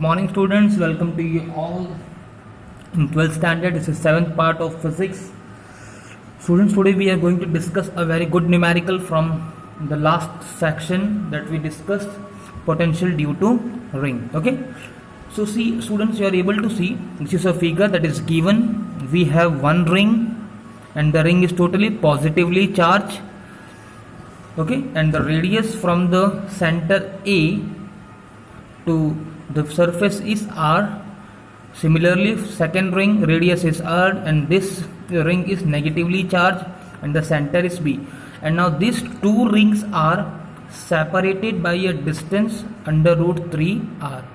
morning students, welcome to you all in 12th standard. This is 7th part of physics. Students, today we are going to discuss a very good numerical from the last section that we discussed, potential due to ring. Okay, so see students, you are able to see this is a figure that is given. We have one ring and the ring is totally positively charged. Okay, and the radius from the center A to the surface is R. Similarly, second ring radius is R and this ring is negatively charged and the center is B. And now these two rings are separated by a distance under root 3 R.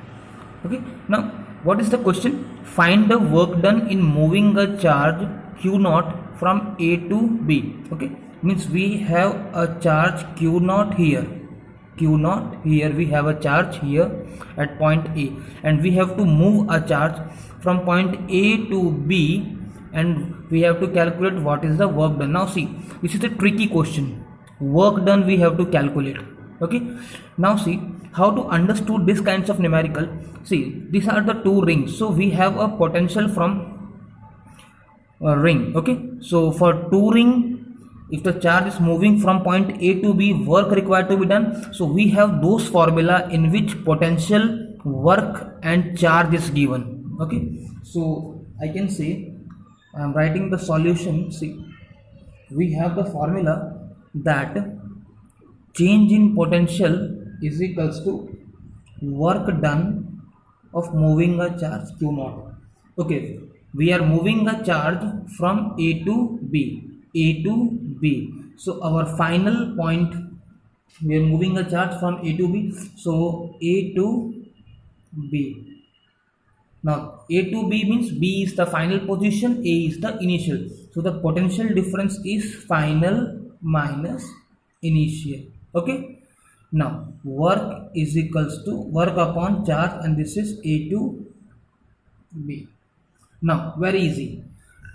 Okay, now what is the question? Find the work done in moving a charge Q naught from A to B. Okay, means we have a charge Q naught here. We have a charge here at point A and we have to move a charge from point A to B and we have to calculate what is the work done. Now see, this is a tricky question. Work done we have to calculate. Okay, now see how to understand this kinds of numerical. See, these are the two rings, so we have a potential from a ring. Okay, so for two ring, if the charge is moving from point A to B, work required to be done. So we have those formula in which potential, work and charge is given. Okay, so I can say I am writing the solution. See, we have the formula that change in potential is equals to work done of moving a charge Q naught. Okay, we are moving a charge from A to B. So our final point, we are moving a charge from A to B. So A to B. Now A to B means B is the final position, A is the initial. So the potential difference is final minus initial. Okay. Now work is equals to work upon charge and this is A to B. Now very easy.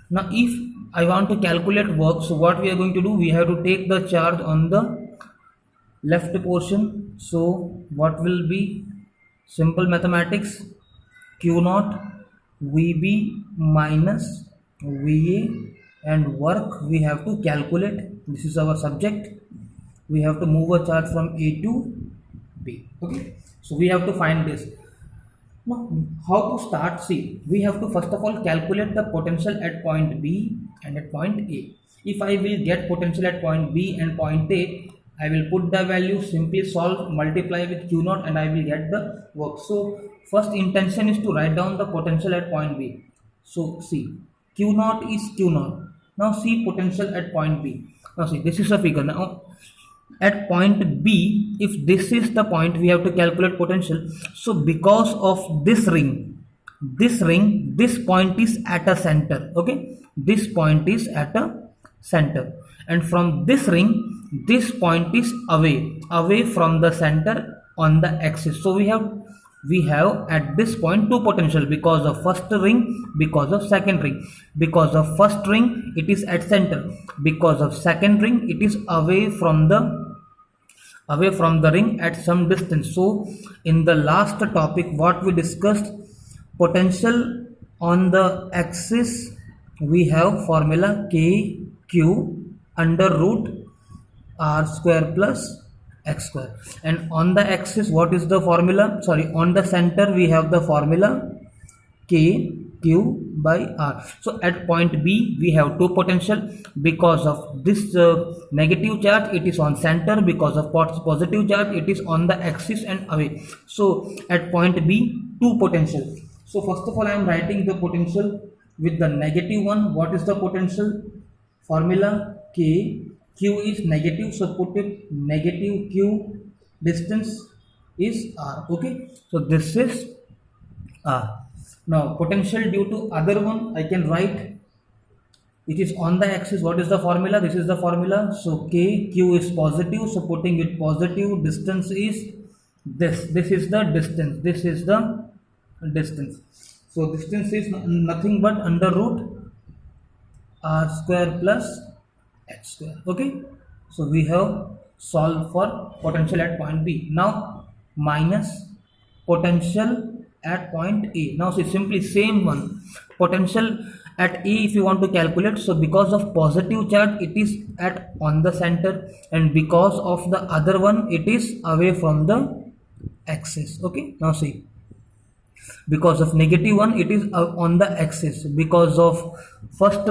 Now if I want to calculate work, so what we are going to do, we have to take the charge on the left portion. So what will be simple mathematics? Q naught VB minus VA and work we have to calculate. This is our subject. We have to move a charge from A to B. Okay, so we have to find this. Now, how to start? See, we have to first of all calculate the potential at point B and at point A. If I will get potential at point B and point A, I will put the value, simply solve, multiply with Q naught and I will get the work. So, first intention is to write down the potential at point B. So, see, Q naught is Q naught. Now, see potential at point B. Now, see, this is a figure. Now, at point B, if this is the point, we have to calculate potential. So because of this point is at a center. Okay, this point is at a center and from this ring, this point is away from the center on the axis. So we have at this point two potential, because of first ring, because of second ring. Because of first ring it is at center, because of second ring it is away from the ring at some distance. So in the last topic what we discussed, potential on the axis we have formula KQ under root R square plus X square, and on the axis what is the formula? On the center we have the formula KQ by R. So at point B we have two potential. Because of this negative charge it is on center, because of positive charge it is on the axis and away. So at point B two potential. So first of all I am writing the potential with the negative one. What is the potential? Formula Q is negative, so put it negative Q, distance is R. Okay, so this is R. Now potential due to other one I can write, which is on the axis. What is the formula? This is the formula. So KQ is positive, so putting it positive, distance is this. This is the distance. This is the distance. So distance is nothing but under root R square plus X square. Okay, so we have solved for potential at point B. Now minus potential at point A. Now see, simply same one, potential at E if you want to calculate. So because of positive charge it is at on the center, and because of the other one it is away from the axis. Okay, now see, because of negative one it is on the axis, because of first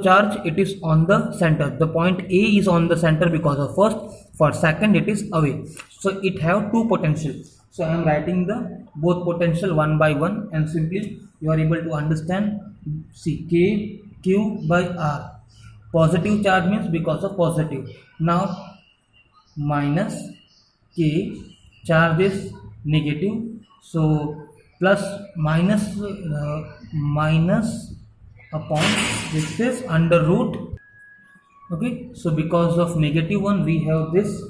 charge it is on the center, the point A is on the center because of first, for second it is away, so it have two potential. So I am writing the both potential one by one, and simply you are able to understand. See, K Q by R, positive charge means because of positive. Now minus K, charge is negative, so plus minus upon, this is under root. Okay, so because of negative one we have this.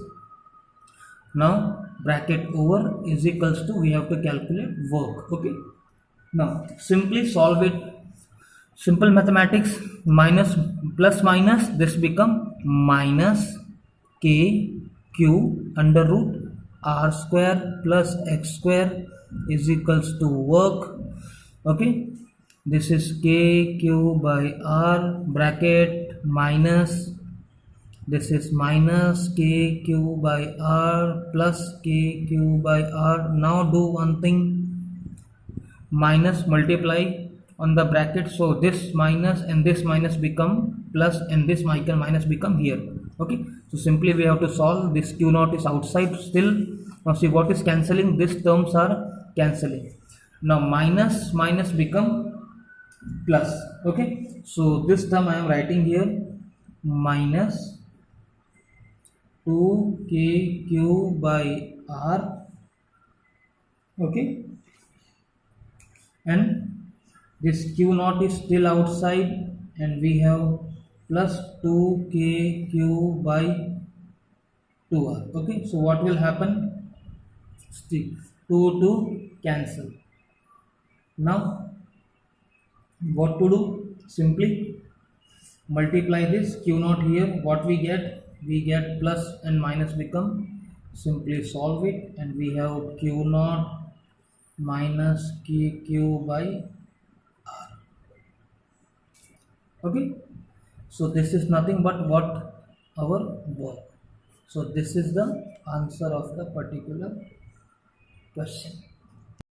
Now bracket over is equals to, we have to calculate work. Okay, now simply solve it. Simple mathematics, minus plus minus, this become minus K Q under root R square plus X square is equals to work. Okay, this is K Q by R bracket minus, this is minus K Q by R plus K Q by R. Now do one thing, minus multiply on the bracket, so this minus and this minus become plus, and this minus become here. Okay, so simply we have to solve. This Q naught is outside still. Now see what is cancelling, these terms are cancelling. Now minus minus become plus. Okay, so this term I am writing here, minus 2KQ by R. Okay, and this Q naught is still outside, and we have plus 2KQ by 2R. Okay, so what will happen? Stick 2 to cancel. Now what to do? Simply multiply this Q naught here. What we get? We get plus and minus become. Simply solve it, and we have Q naught minus KQ by. Okay, so this is nothing but what our work. So this is the answer of the particular question.